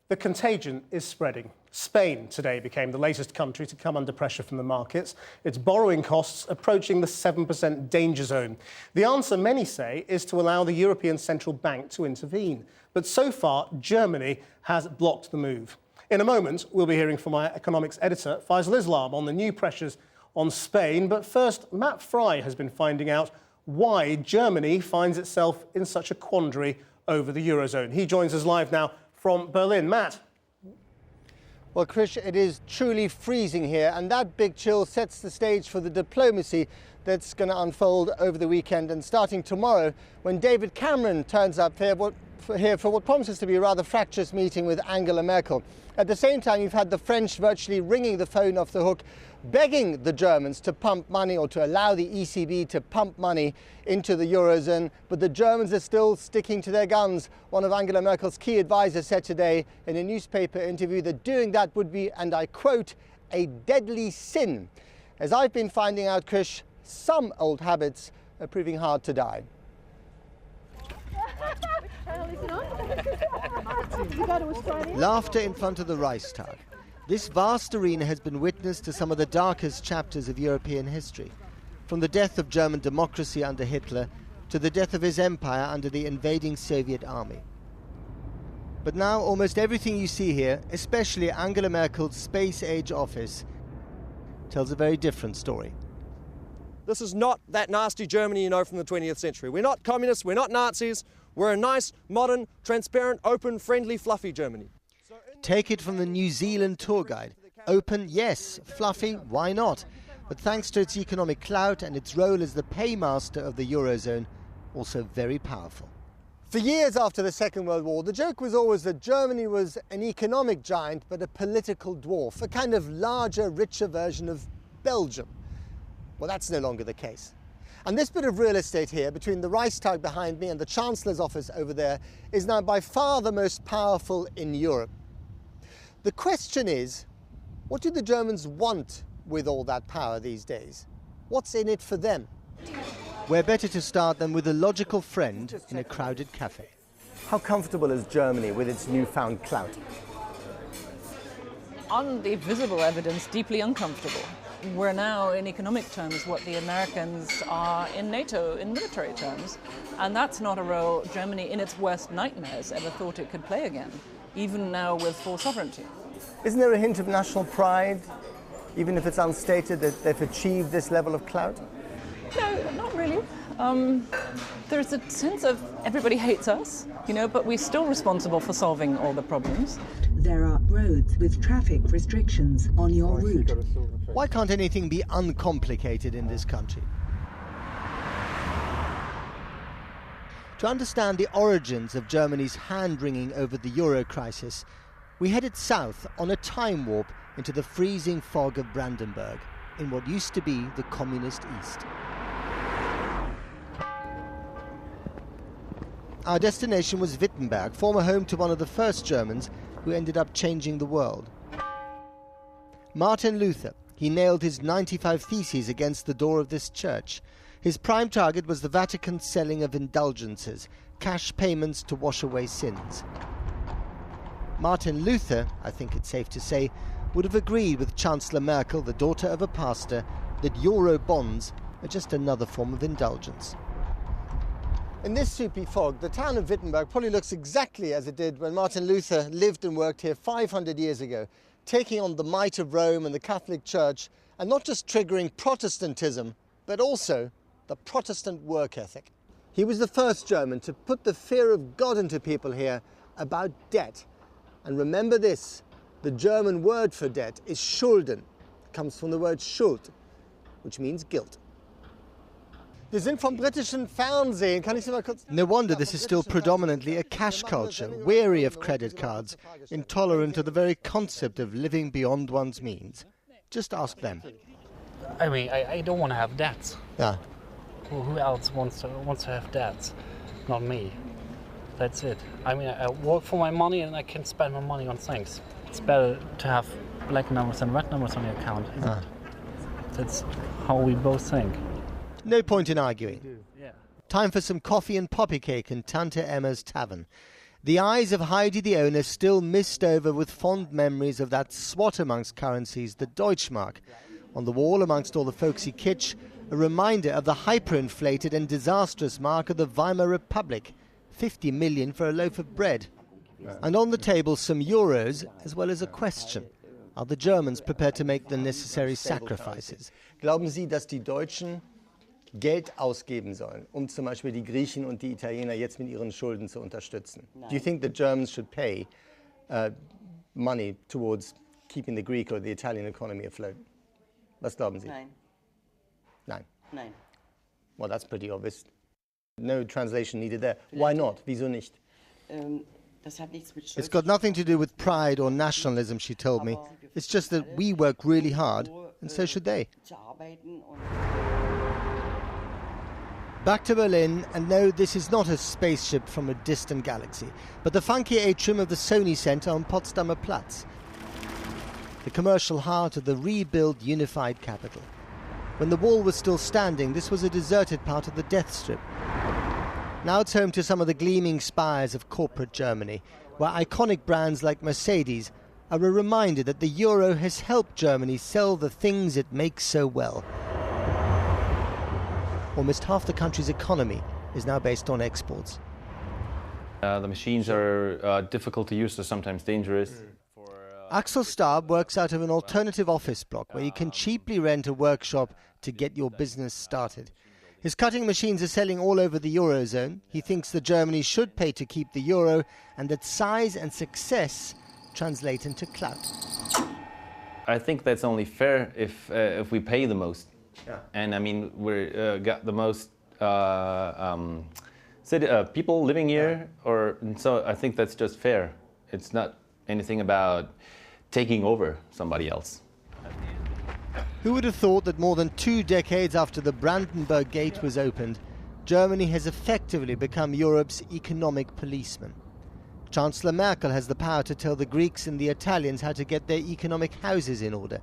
The contagion is spreading. Spain today became the latest country to come under pressure from the markets, its borrowing costs approaching the 7% danger zone. The answer, many say, is to allow the European Central Bank to intervene. But so far, Germany has blocked the move. In a moment, we'll be hearing from our economics editor, Faisal Islam, on the new pressures on Spain. But first, Matt Frei has been finding out why Germany finds itself in such a quandary over the Eurozone. He joins us live now from Berlin. Matt. Well, Krish, it is truly freezing here, and that big chill sets the stage for the diplomacy that's going to unfold over the weekend and starting tomorrow when David Cameron turns up here for what promises to be a rather fractious meeting with Angela Merkel. At the same time, you've had the French virtually ringing the phone off the hook, begging the Germans to pump money or to allow the ECB to pump money into the Eurozone. But the Germans are still sticking to their guns. One of Angela Merkel's key advisors said today in a newspaper interview that doing that would be, and I quote, a deadly sin. As I've been finding out, Krish, some old habits are proving hard to die. Laughter in front of the Reichstag. This vast arena has been witness to some of the darkest chapters of European history, from the death of German democracy under Hitler to the death of his empire under the invading Soviet army. But now almost everything you see here, especially Angela Merkel's space-age office, tells a very different story. This is not that nasty Germany you know from the 20th century. We're not communists, we're not Nazis. We're a nice, modern, transparent, open, friendly, fluffy Germany. Take it from the New Zealand tour guide. Open, yes. Fluffy, why not? But thanks to its economic clout and its role as the paymaster of the Eurozone, also very powerful. For years after the Second World War, the joke was always that Germany was an economic giant but a political dwarf, a kind of larger, richer version of Belgium. Well, that's no longer the case. And this bit of real estate here, between the Reichstag behind me and the Chancellor's office over there, is now by far the most powerful in Europe. The question is, what do the Germans want with all that power these days? What's in it for them? Where better to start than with a logical friend in a crowded cafe. How comfortable is Germany with its newfound clout? On the visible evidence, deeply uncomfortable. We're now, in economic terms, what the Americans are in NATO in military terms. And that's not a role Germany, in its worst nightmares, ever thought it could play again, even now with full sovereignty. Isn't there a hint of national pride, even if it's unstated, that they've achieved this level of clout? No, not really. There's a sense of everybody hates us, but we're still responsible for solving all the problems. There are roads with traffic restrictions on your route. Why can't anything be uncomplicated in this country? To understand the origins of Germany's hand-wringing over the euro crisis, we headed south on a time warp into the freezing fog of Brandenburg, in what used to be the communist East. Our destination was Wittenberg, former home to one of the first Germans who ended up changing the world. Martin Luther. He nailed his 95 Theses against the door of this church. His prime target was the Vatican's selling of indulgences, cash payments to wash away sins. Martin Luther, I think it's safe to say, would have agreed with Chancellor Merkel, the daughter of a pastor, that euro bonds are just another form of indulgence. In this soupy fog, the town of Wittenberg probably looks exactly as it did when Martin Luther lived and worked here 500 years ago, taking on the might of Rome and the Catholic Church, and not just triggering Protestantism, but also the Protestant work ethic. He was the first German to put the fear of God into people here about debt. And remember this, the German word for debt is Schulden. It comes from the word Schuld, which means guilt. Wir sind vom britischen Fernsehen. Kann ich Sie mal kurz... No wonder this is still predominantly a cash culture, weary of credit cards, intolerant of the very concept of living beyond one's means. Just ask them. I mean, I don't want to have debts. Yeah. Who else wants to have debts? Not me. That's it. I mean, I work for my money and I can spend my money on things. It's better to have black numbers and red numbers on your account, isn't it? That's how we both think. No point in arguing. Time for some coffee and poppy cake in Tante Emma's tavern. The eyes of Heidi, the owner, still mist over with fond memories of that swat amongst currencies, the Deutschmark. On the wall, amongst all the folksy kitsch, a reminder of the hyperinflated and disastrous mark of the Weimar Republic, 50 million for a loaf of bread. And on the table, some euros, as well as a question. Are the Germans prepared to make the necessary sacrifices? Glauben Sie, dass die Deutschen Geld ausgeben sollen, zum Beispiel die Griechen und die Italiener jetzt mit ihren Schulden zu unterstützen? Do you think the Germans should pay money towards keeping the Greek or the Italian economy afloat? Was glauben Sie? Nein. Nein. Nein. Well, that's pretty obvious. No translation needed there. Why not? Wieso nicht? Das hat nichts mit It's got nothing to do with pride or nationalism, she told me. It's just that we work really hard, and so should they. zu arbeiten und Back to Berlin, and no, this is not a spaceship from a distant galaxy, but the funky atrium of the Sony Center on Potsdamer Platz, the commercial heart of the rebuilt unified capital. When the wall was still standing, this was a deserted part of the death strip. Now it's home to some of the gleaming spires of corporate Germany, where iconic brands like Mercedes are a reminder that the euro has helped Germany sell the things it makes so well. Almost half the country's economy is now based on exports. The machines are difficult to use, so sometimes dangerous. Axel Stab works out of an alternative office block where you can cheaply rent a workshop to get your business started. His cutting machines are selling all over the Eurozone. He thinks that Germany should pay to keep the euro and that size and success translate into clout. I think that's only fair if we pay the most. Yeah. And I mean, we're got the most people living here, so I think that's just fair. It's not anything about taking over somebody else. Who would have thought that more than 2 decades after the Brandenburg Gate was opened, Germany has effectively become Europe's economic policeman? Chancellor Merkel has the power to tell the Greeks and the Italians how to get their economic houses in order.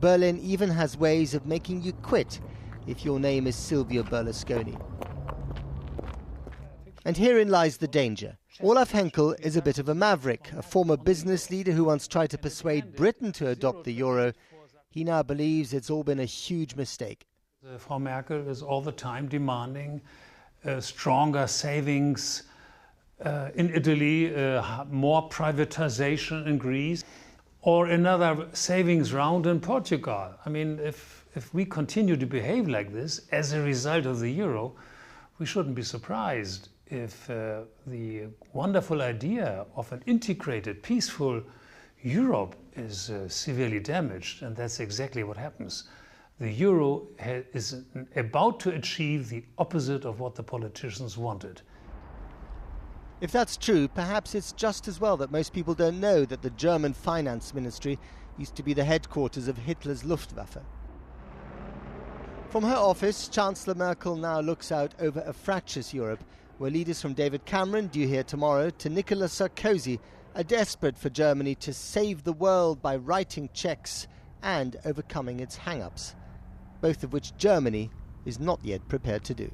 Berlin even has ways of making you quit if your name is Silvio Berlusconi. And herein lies the danger. Olaf Henkel is a bit of a maverick, a former business leader who once tried to persuade Britain to adopt the euro. He now believes it's all been a huge mistake. Frau Merkel is all the time demanding stronger savings in Italy, more privatization in Greece, or another savings round in Portugal. I mean, if we continue to behave like this as a result of the euro, we shouldn't be surprised if the wonderful idea of an integrated, peaceful Europe is severely damaged, and that's exactly what happens. The euro is about to achieve the opposite of what the politicians wanted. If that's true, perhaps it's just as well that most people don't know that the German finance ministry used to be the headquarters of Hitler's Luftwaffe. From her office, Chancellor Merkel now looks out over a fractious Europe, where leaders from David Cameron, due here tomorrow, to Nicolas Sarkozy are desperate for Germany to save the world by writing cheques and overcoming its hang-ups, both of which Germany is not yet prepared to do.